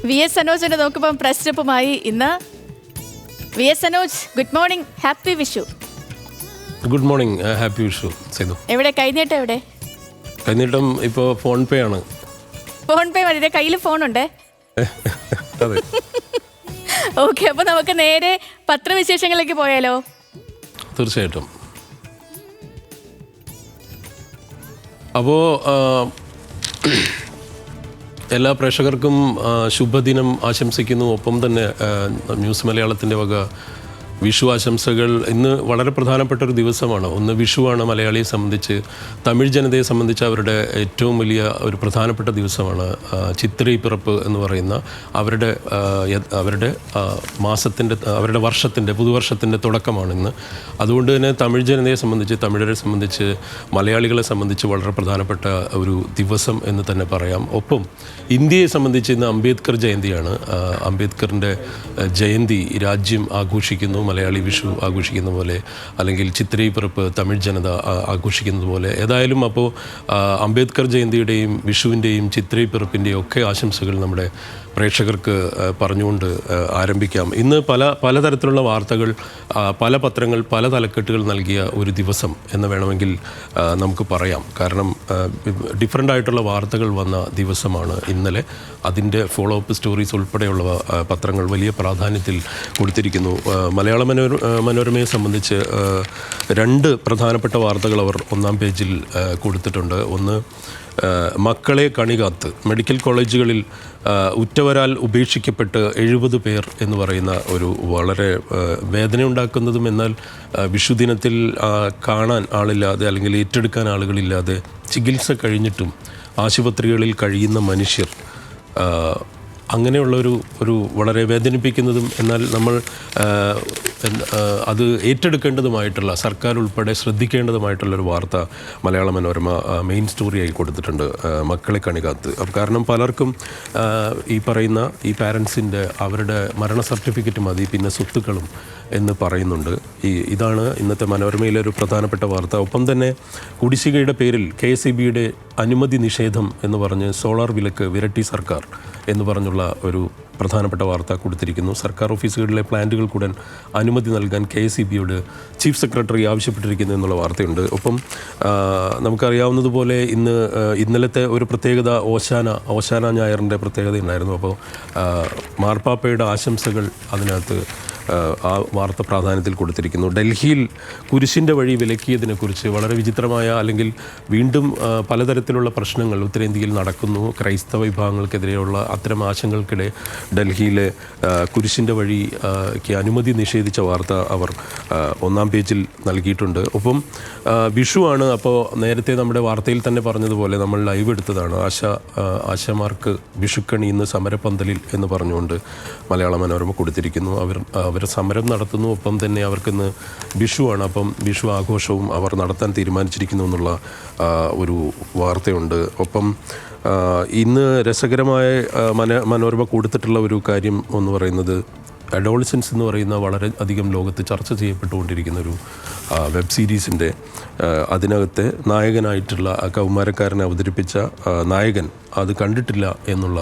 V S സനോജിനെ നോക്കുമ്പോൾ പ്രശ്നപ്പുമായി ഇന്ന്. V S Sanoj, good morning, happy Vishu. Good morning, happy Vishu. Sethu, എവിടെ കൈനീട്ടം? എവിടെ കൈനീട്ടം? ഇപ്പോൾ ഫോൺ പേ ആണ്. ഫോൺ പേ മതി, കയ്യിൽ ഫോണുണ്ടേ. അതെ. ഓക്കെ, അപ്പോൾ നമുക്ക് നേരെ പത്രവിശേഷങ്ങളിലേക്ക് പോയാലോ? തീർച്ചയായിട്ടും. അപ്പോൾ എല്ലാ പ്രേക്ഷകർക്കും ശുഭദിനം ആശംസിക്കുന്നു. ഒപ്പം തന്നെ ന്യൂസ് മലയാളത്തിൻ്റെ വക വിഷു ആശംസകൾ. ഇന്ന് വളരെ പ്രധാനപ്പെട്ട ഒരു ദിവസമാണ്. ഒന്ന് വിഷുവാണ് മലയാളിയെ സംബന്ധിച്ച്. തമിഴ് ജനതയെ സംബന്ധിച്ച് അവരുടെ ഏറ്റവും വലിയ ഒരു പ്രധാനപ്പെട്ട ദിവസമാണ് ചിത്തിരൈ പിറപ്പ് എന്ന് പറയുന്ന അവരുടെ മാസത്തിൻ്റെ, അവരുടെ വർഷത്തിൻ്റെ, പുതുവർഷത്തിൻ്റെ തുടക്കമാണ് ഇന്ന്. അതുകൊണ്ട് തന്നെ തമിഴ് ജനതയെ സംബന്ധിച്ച്, തമിഴരെ സംബന്ധിച്ച്, മലയാളികളെ സംബന്ധിച്ച് വളരെ പ്രധാനപ്പെട്ട ഒരു ദിവസം എന്ന് തന്നെ പറയാം. ഒപ്പം ഇന്ത്യയെ സംബന്ധിച്ച് ഇന്ന് അംബേദ്കർ ജയന്തിയാണ്. അംബേദ്കറിൻ്റെ ജയന്തി രാജ്യം ആഘോഷിക്കുന്നു. മലയാളി വിഷു ആഘോഷിക്കുന്ന പോലെ, അല്ലെങ്കിൽ ചിത്തിരൈ പിറപ്പ് തമിഴ് ജനത ആഘോഷിക്കുന്നത് പോലെ. ഏതായാലും അപ്പോൾ അംബേദ്കർ ജയന്തിയുടെയും വിഷുവിൻ്റെയും ചിത്തിരൈ പിറപ്പിൻ്റെയും ഒക്കെ ആശംസകൾ നമ്മുടെ പ്രേക്ഷകർക്ക് പറഞ്ഞുകൊണ്ട് ആരംഭിക്കാം. ഇന്ന് പലതരത്തിലുള്ള വാർത്തകൾ, പല പത്രങ്ങൾ, പല തലക്കെട്ടുകൾ നൽകിയ ഒരു ദിവസം എന്ന് വേണമെങ്കിൽ നമുക്ക് പറയാം. കാരണം ഡിഫറൻ്റ് ആയിട്ടുള്ള വാർത്തകൾ വന്ന ദിവസമാണ് ഇന്നലെ. അതിൻ്റെ ഫോളോ അപ്പ് സ്റ്റോറീസ് ഉൾപ്പെടെയുള്ള പത്രങ്ങൾ വലിയ പ്രാധാന്യത്തിൽ കൊടുത്തിരിക്കുന്നു. മലയാള മനോരമയെ സംബന്ധിച്ച് രണ്ട് പ്രധാനപ്പെട്ട വാർത്തകൾ അവർ ഒന്നാം പേജിൽ കൊടുത്തിട്ടുണ്ട്. ഒന്ന്, മക്കളെ കണികാത്ത് മെഡിക്കൽ കോളേജുകളിൽ ഉറ്റവരാൽ ഉപേക്ഷിക്കപ്പെട്ട് 70 പേർ എന്ന് പറയുന്ന ഒരു വളരെ വേദനയുണ്ടാക്കുന്നതും എന്നാൽ വിഷുദിനത്തിൽ കാണാൻ ആളില്ലാതെ അല്ലെങ്കിൽ ഏറ്റെടുക്കാൻ ആളുകളില്ലാതെ ചികിത്സ കഴിഞ്ഞിട്ടും ആശുപത്രികളിൽ കഴിയുന്ന മനുഷ്യർ, അങ്ങനെയുള്ള ഒരു വളരെ വേദനിപ്പിക്കുന്നതും എന്നാൽ നമ്മൾ അത് ഏറ്റെടുക്കേണ്ടതുമായിട്ടുള്ള, സർക്കാർ ഉൾപ്പെടെ ശ്രദ്ധിക്കേണ്ടതുമായിട്ടുള്ളൊരു വാർത്ത മലയാള മനോരമ മെയിൻ സ്റ്റോറിയായി കൊടുത്തിട്ടുണ്ട്. മക്കളെ കണികാത്ത്. കാരണം പലർക്കും ഈ പറയുന്ന ഈ പാരൻസിൻ്റെ അവരുടെ മരണ സർട്ടിഫിക്കറ്റ് മതി, പിന്നെ സ്വത്തുക്കളും എന്ന് പറയുന്നുണ്ട്. ഇതാണ് ഇന്നത്തെ മനോരമയിലെ ഒരു പ്രധാനപ്പെട്ട വാർത്ത. ഒപ്പം തന്നെ കുടിശ്ശികയുടെ പേരിൽ KSEBയുടെ അനുമതി നിഷേധം എന്ന് പറഞ്ഞ് സോളാർ വിലക്ക് വിരട്ടി സർക്കാർ എന്ന് പറഞ്ഞുള്ള ഒരു പ്രധാനപ്പെട്ട വാർത്ത കൊടുത്തിരിക്കുന്നു. സർക്കാർ ഓഫീസുകളിലെ പ്ലാന്റുകൾക്കുടൻ അനുമതി നൽകാൻ KSEBയോട് ചീഫ് സെക്രട്ടറി ആവശ്യപ്പെട്ടിരിക്കുന്നു എന്നുള്ള വാർത്തയുണ്ട്. ഒപ്പം നമുക്കറിയാവുന്നതുപോലെ ഇന്നലത്തെ ഒരു പ്രത്യേകത ഓശാന ഞായറിൻ്റെ പ്രത്യേകത ഉണ്ടായിരുന്നു. അപ്പോൾ മാർപ്പാപ്പയുടെ ആശംസകൾ അതിനകത്ത് ആ വാർത്ത പ്രാധാന്യത്തിൽ കൊടുത്തിരിക്കുന്നു. ഡൽഹിയിൽ കുരിശിൻ്റെ വഴി വിലക്കിയതിനെക്കുറിച്ച് വളരെ വിചിത്രമായ, അല്ലെങ്കിൽ വീണ്ടും പലതരത്തിലുള്ള പ്രശ്നങ്ങൾ ഉത്തരേന്ത്യയിൽ നടക്കുന്നു. ക്രൈസ്തവ വിഭാഗങ്ങൾക്കെതിരെയുള്ള അത്തരം ആശങ്കകൾക്കിടെ ഡൽഹിയിലെ കുരിശിൻ്റെ വഴിക്ക് അനുമതി നിഷേധിച്ച വാർത്ത അവർ ഒന്നാം പേജിൽ നൽകിയിട്ടുണ്ട്. ഒപ്പം വിഷുവാണ്. അപ്പോൾ നേരത്തെ നമ്മുടെ വാർത്തയിൽ തന്നെ പറഞ്ഞതുപോലെ നമ്മൾ ലൈവ് എടുത്തതാണ്. ആശമാർക്ക് വിഷുക്കണി ഇന്ന് സമരപ്പന്തലിൽ എന്ന് പറഞ്ഞുകൊണ്ട് മലയാള മനോരമ കൊടുത്തിരിക്കുന്നു. അവർ സമരം നടത്തുന്നു. ഒപ്പം തന്നെ അവർക്കിന്ന് വിഷുവാണ്. അപ്പം വിഷു ആഘോഷവും അവർ നടത്താൻ തീരുമാനിച്ചിരിക്കുന്നു എന്നുള്ള ഒരു വാർത്തയുണ്ട്. ഒപ്പം ഇന്ന് രസകരമായ മനോരമ കൊടുത്തിട്ടുള്ള ഒരു കാര്യം എന്ന് പറയുന്നത്, അഡോളസൻസ് എന്ന് പറയുന്ന വളരെ അധികം ലോകത്ത് ചർച്ച ചെയ്യപ്പെട്ടുകൊണ്ടിരിക്കുന്ന ഒരു വെബ് സീരീസിൻ്റെ അതിനകത്തെ നായകനായിട്ടുള്ള കൗമാരക്കാരനെ അവതരിപ്പിച്ച നായകൻ അത് കണ്ടിട്ടില്ല എന്നുള്ള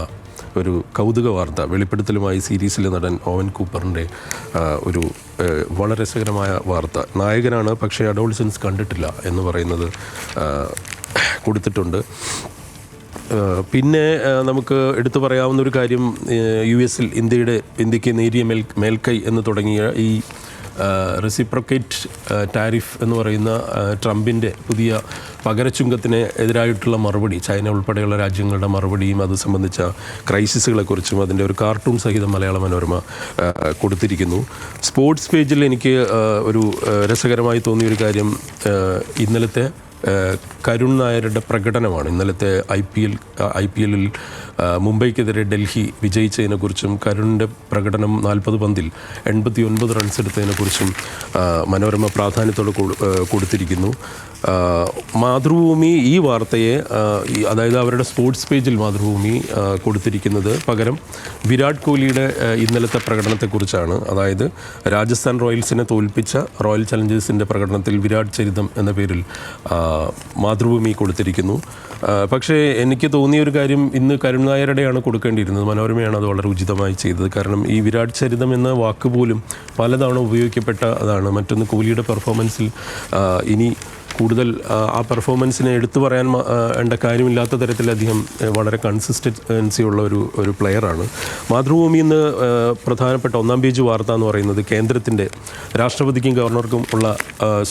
ഒരു കൗതുക വാർത്ത, വെളിപ്പെടുത്തലുമായി സീരീസിലെ നടൻ ഓവൻ കൂപ്പറിൻ്റെ ഒരു വളരെ രസകരമായ വാർത്ത. നായകനാണ്, പക്ഷേ അഡോളസൻസ് കണ്ടിട്ടില്ല എന്ന് പറയുന്നത് കൊടുത്തിട്ടുണ്ട്. പിന്നെ നമുക്ക് എടുത്തു പറയാവുന്ന ഒരു കാര്യം, US-ൽ ഇന്ത്യക്ക് നേരിയ മേൽക്കൈ എന്ന് തുടങ്ങിയ ഈ റെസിപ്രോക്കേറ്റ് ടാരിഫ് എന്ന് പറയുന്ന ട്രംപിൻ്റെ പുതിയ പകരച്ചുങ്കത്തിന് എതിരായിട്ടുള്ള മറുപടി, ചൈന ഉൾപ്പെടെയുള്ള രാജ്യങ്ങളുടെ മറുപടിയും അത് സംബന്ധിച്ച ക്രൈസിസുകളെക്കുറിച്ചും അതിൻ്റെ ഒരു കാർട്ടൂൺ സഹിതം മലയാള മനോരമ കൊടുത്തിരിക്കുന്നു. സ്പോർട്സ് പേജിൽ എനിക്ക് ഒരു രസകരമായി തോന്നിയൊരു കാര്യം, ഇന്നലത്തെ കരുൺ നായരുടെ പ്രകടനമാണ്. ഇന്നലത്തെ IPL-ൽ മുംബൈക്കെതിരെ ഡൽഹി വിജയിച്ചതിനെക്കുറിച്ചും കരുണിൻ്റെ പ്രകടനം 40 പന്തിൽ 89 റൺസ് എടുത്തതിനെക്കുറിച്ചും മനോരമ പ്രാധാന്യത്തോടെ കൊടുത്തിരിക്കുന്നു. മാതൃഭൂമി ഈ വാർത്തയെ, അതായത് അവരുടെ സ്പോർട്സ് പേജിൽ മാതൃഭൂമി കൊടുത്തിരിക്കുന്നത് പകരം വിരാട് കോഹ്ലിയുടെ ഇന്നലത്തെ പ്രകടനത്തെക്കുറിച്ചാണ്. അതായത് രാജസ്ഥാൻ റോയൽസിനെ തോൽപ്പിച്ച റോയൽ ചലഞ്ചേഴ്സിൻ്റെ പ്രകടനത്തിൽ വിരാട് ചരിതം എന്ന പേരിൽ മാതൃഭൂമി കൊടുത്തിരിക്കുന്നു. പക്ഷേ എനിക്ക് തോന്നിയൊരു കാര്യം, ഇന്ന് കരുൺ നായരുടെയാണ് കൊടുക്കേണ്ടിയിരുന്നത്. മനോരമയാണ് അത് വളരെ ഉചിതമായി ചെയ്തത്. കാരണം ഈ വിരാട് ചരിതം എന്ന വാക്ക് പോലും പലതവണ ഉപയോഗിക്കപ്പെട്ട അതാണ്. മറ്റൊന്ന് കോഹ്ലിയുടെ പെർഫോമൻസിൽ ഇനി കൂടുതൽ ആ പെർഫോമൻസിനെ എടുത്തു പറയാൻ വേണ്ട കാര്യമില്ലാത്ത തരത്തിൽ അദ്ദേഹം വളരെ കൺസിസ്റ്റൻസി ഉള്ള ഒരു പ്ലെയറാണ്. മാതൃഭൂമി ഇന്ന് പ്രധാനപ്പെട്ട ഒന്നാം പേജ് വാർത്ത എന്ന് പറയുന്നത് കേന്ദ്രത്തിൻ്റെ രാഷ്ട്രപതിക്കും ഗവർണർക്കും ഉള്ള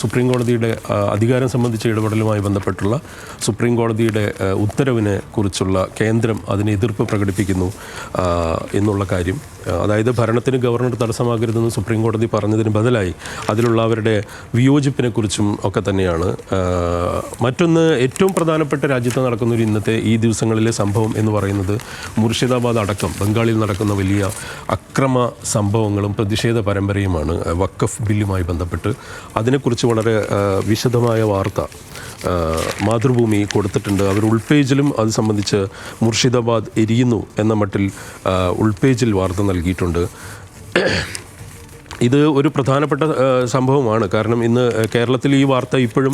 സുപ്രീം കോടതിയുടെ അധികാരം സംബന്ധിച്ച ഇടപെടലുമായി ബന്ധപ്പെട്ടുള്ള സുപ്രീം കോടതിയുടെ ഉത്തരവിനെ കുറിച്ചുള്ള കേന്ദ്രം അതിന് എതിർപ്പ് പ്രകടിപ്പിക്കുന്നു എന്നുള്ള കാര്യം. അതായത് ഭരണത്തിന് ഗവർണർ തടസ്സമാകരുതെന്ന് സുപ്രീം കോടതി പറഞ്ഞതിന് ബദലായി അതിലുള്ള അവരുടെ വിയോജിപ്പിനെക്കുറിച്ചും ഒക്കെ തന്നെയാണ്. മറ്റൊന്ന് ഏറ്റവും പ്രധാനപ്പെട്ട രാജ്യത്ത് നടക്കുന്ന ഒരു ഇന്നത്തെ ഈ ദിവസങ്ങളിലെ സംഭവം എന്ന് പറയുന്നത് മുർഷിദാബാദ് അടക്കം ബംഗാളിൽ നടക്കുന്ന വലിയ അക്രമ സംഭവങ്ങളും പ്രതിഷേധ പരമ്പരയുമാണ്. വഖഫ് ബില്ലുമായി ബന്ധപ്പെട്ട് അതിനെക്കുറിച്ച് വളരെ വിശദമായ വാർത്ത മാതൃഭൂമി കൊടുത്തിട്ടുണ്ട്. അവർ ഉൾപേജിലും അത് സംബന്ധിച്ച് മുർഷിദാബാദ് എരിയുന്നു എന്ന മട്ടിൽ ഉൾപേജിൽ വാർത്ത നൽകിയിട്ടുണ്ട്. ഇത് ഒരു പ്രധാനപ്പെട്ട സംഭവമാണ്. കാരണം ഇന്ന് കേരളത്തിൽ ഈ വാർത്ത ഇപ്പോഴും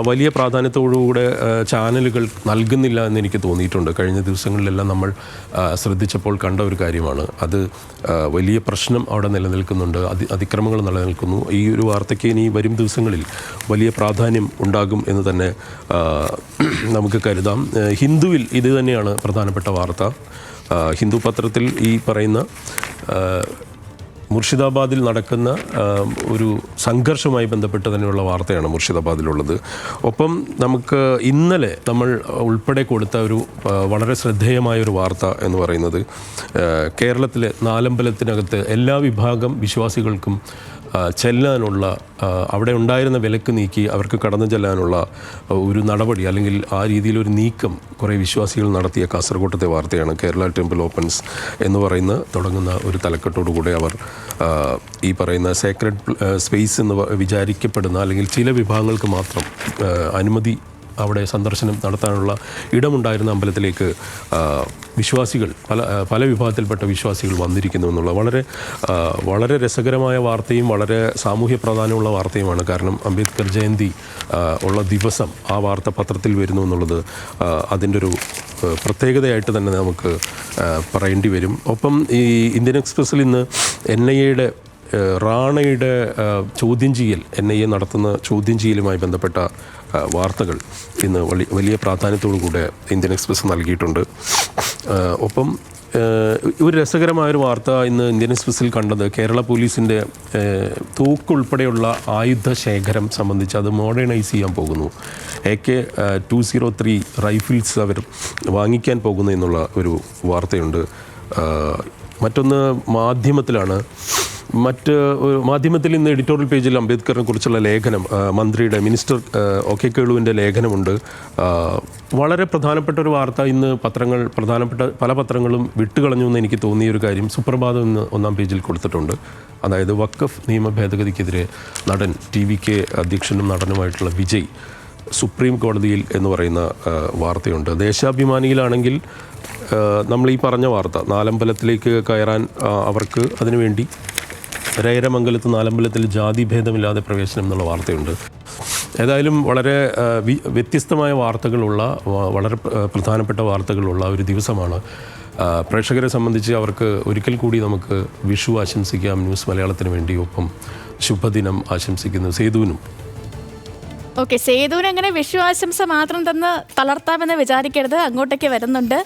വലിയ പ്രാധാന്യത്തോടുകൂടെ ചാനലുകൾ നൽകുന്നില്ല എന്ന് എനിക്ക് തോന്നിയിട്ടുണ്ട്. കഴിഞ്ഞ ദിവസങ്ങളിലെല്ലാം നമ്മൾ ശ്രദ്ധിച്ചപ്പോൾ കണ്ട ഒരു കാര്യമാണ്. അത് വലിയ പ്രശ്നം അവിടെ നിലനിൽക്കുന്നുണ്ട്, അതിക്രമങ്ങൾ നിലനിൽക്കുന്നു. ഈ ഒരു വാർത്തയ്ക്ക് ഇനി വരും ദിവസങ്ങളിൽ വലിയ പ്രാധാന്യം ഉണ്ടാകും എന്ന് തന്നെ നമുക്ക് കരുതാം. ഹിന്ദുവിൽ ഇത് തന്നെയാണ് പ്രധാനപ്പെട്ട വാർത്ത. ഹിന്ദു പത്രത്തിൽ ഈ പറയുന്ന മുർഷിദാബാദിൽ നടക്കുന്ന ഒരു സംഘർഷവുമായി ബന്ധപ്പെട്ട് തന്നെയുള്ള വാർത്തയാണ് മുർഷിദാബാദിലുള്ളത്. ഒപ്പം നമുക്ക് ഇന്നലെ നമ്മൾ ഉൾപ്പെടെ കൊടുത്ത ഒരു വളരെ ശ്രദ്ധേയമായൊരു വാർത്ത എന്ന് പറയുന്നത് കേരളത്തിലെ നാലമ്പലത്തിനകത്ത് എല്ലാ വിഭാഗം വിശ്വാസികൾക്കും ചെല്ലാനുള്ള അവിടെ ഉണ്ടായിരുന്ന വിലക്ക് നീക്കി അവർക്ക് കടന്നു ചെല്ലാനുള്ള ഒരു നടപടി അല്ലെങ്കിൽ ആ രീതിയിലൊരു നീക്കം കുറേ വിശ്വാസികൾ നടത്തിയ കാസർഗോട്ടത്തെ വാർത്തയാണ്. കേരള ടെമ്പിൾ ഓപ്പൺസ് എന്ന് പറയുന്ന തുടങ്ങുന്ന ഒരു തലക്കെട്ടോടുകൂടെ അവർ ഈ പറയുന്ന സേക്രഡ് സ്പേസ് എന്ന് വിചാരിക്കപ്പെടുന്ന അല്ലെങ്കിൽ ചില വിഭാഗങ്ങൾക്ക് മാത്രം അവിടെ സന്ദർശനം നടത്താനുള്ള ഇടമുണ്ടായിരുന്ന അമ്പലത്തിലേക്ക് വിശ്വാസികൾ പല വിഭാഗത്തിൽപ്പെട്ട വിശ്വാസികൾ വന്നിരിക്കുന്നു എന്നുള്ള വളരെ രസകരമായ വാർത്തയും വളരെ സാമൂഹ്യ പ്രാധാന്യമുള്ള വാർത്തയുമാണ്. കാരണം അംബേദ്കർ ജയന്തി ഉള്ള ദിവസം ആ വാർത്ത പത്രത്തിൽ വരുന്നു എന്നുള്ളത് അതിൻ്റെ ഒരു പ്രത്യേകതയായിട്ട് തന്നെ നമുക്ക് പറയേണ്ടി വരും. ഒപ്പം ഈ ഇന്ത്യൻ എക്സ്പ്രസ്സിൽ ഇന്ന് NIAയുടെ റാണയുടെ ചോദ്യം ചെയ്യൽ NIA നടത്തുന്ന ചോദ്യം ചെയ്യലുമായി ബന്ധപ്പെട്ട വാർത്തകൾ ഇന്ന് വലിയ പ്രാധാന്യത്തോടു കൂടെ ഇന്ത്യൻ എക്സ്പ്രസ് നൽകിയിട്ടുണ്ട്. ഒപ്പം ഒരു രസകരമായൊരു വാർത്ത ഇന്ന് ഇന്ത്യൻ എക്സ്പ്രസ്സിൽ കണ്ടത് കേരള പോലീസിൻ്റെ തോക്കുൾപ്പെടെയുള്ള ആയുധ ശേഖരം സംബന്ധിച്ച് അത് മോഡേണൈസ് ചെയ്യാൻ പോകുന്നു. AK-203 റൈഫിൾസ് അവർ വാങ്ങിക്കാൻ പോകുന്നു എന്നുള്ള ഒരു വാർത്തയുണ്ട്. മറ്റൊന്ന് മാധ്യമത്തിലാണ്. മാധ്യമത്തിൽ ഇന്ന് എഡിറ്റോറിയൽ പേജിൽ അംബേദ്കറിനെ കുറിച്ചുള്ള ലേഖനം മന്ത്രിയുടെ മിനിസ്റ്റർ OK കേളുവിൻ്റെ ലേഖനമുണ്ട്. വളരെ പ്രധാനപ്പെട്ട ഒരു വാർത്ത ഇന്ന് പ്രധാനപ്പെട്ട പല പത്രങ്ങളും വിട്ടുകളഞ്ഞു എന്ന് എനിക്ക് തോന്നിയ ഒരു കാര്യം സുപ്രഭാതം ഇന്ന് ഒന്നാം പേജിൽ കൊടുത്തിട്ടുണ്ട്. അതായത് വഖഫ് നിയമ ഭേദഗതിക്കെതിരെ നടൻ TVK അധ്യക്ഷനും നടനുമായിട്ടുള്ള വിജയ് സുപ്രീം കോടതിയിൽ എന്ന് പറയുന്ന വാർത്തയുണ്ട്. ദേശാഭിമാനിയിലാണെങ്കിൽ നമ്മൾ ഈ പറഞ്ഞ വാർത്ത നാലമ്പലത്തിലേക്ക് കയറാൻ അവർക്ക് അതിനുവേണ്ടി രൈരമംഗലത്ത് നാലമ്പലത്തിൽ ജാതി ഭേദമില്ലാതെ പ്രവേശനം എന്നുള്ള വാർത്തയുണ്ട്. ഏതായാലും വളരെ വ്യത്യസ്തമായ വാർത്തകളുള്ള വളരെ പ്രധാനപ്പെട്ട വാർത്തകളുള്ള ഒരു ദിവസമാണ്. പ്രേക്ഷകരെ സംബന്ധിച്ച് അവർക്ക് ഒരിക്കൽ കൂടി നമുക്ക് വിഷു ആശംസിക്കാം ന്യൂസ് മലയാളത്തിന് വേണ്ടി. ഒപ്പം ശുഭദിനം ആശംസിക്കുന്നു സേതുവിനും. ഓക്കെ, സേതുവിന് അങ്ങനെ വിഷു ആശംസ മാത്രം തന്ന് തളർത്താമെന്ന് വിചാരിക്കരുത്. അങ്ങോട്ടേക്ക് വരുന്നുണ്ട്.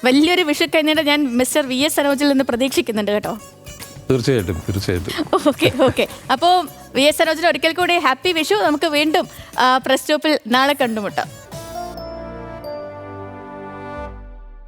വലിയൊരു വിഷു കഴിഞ്ഞിട്ട് ഞാൻ മിസ്റ്റർ VS സനോജിൽ നിന്ന് പ്രതീക്ഷിക്കുന്നുണ്ട് കേട്ടോ. തീർച്ചയായിട്ടും. ഓക്കെ. അപ്പോൾ VS സനോജിന് ഒരിക്കൽ കൂടി ഹാപ്പി വിഷു. നമുക്ക് വീണ്ടും പ്രസ് സ്റ്റോപ്പിൽ നാളെ കണ്ടുമുട്ടാം.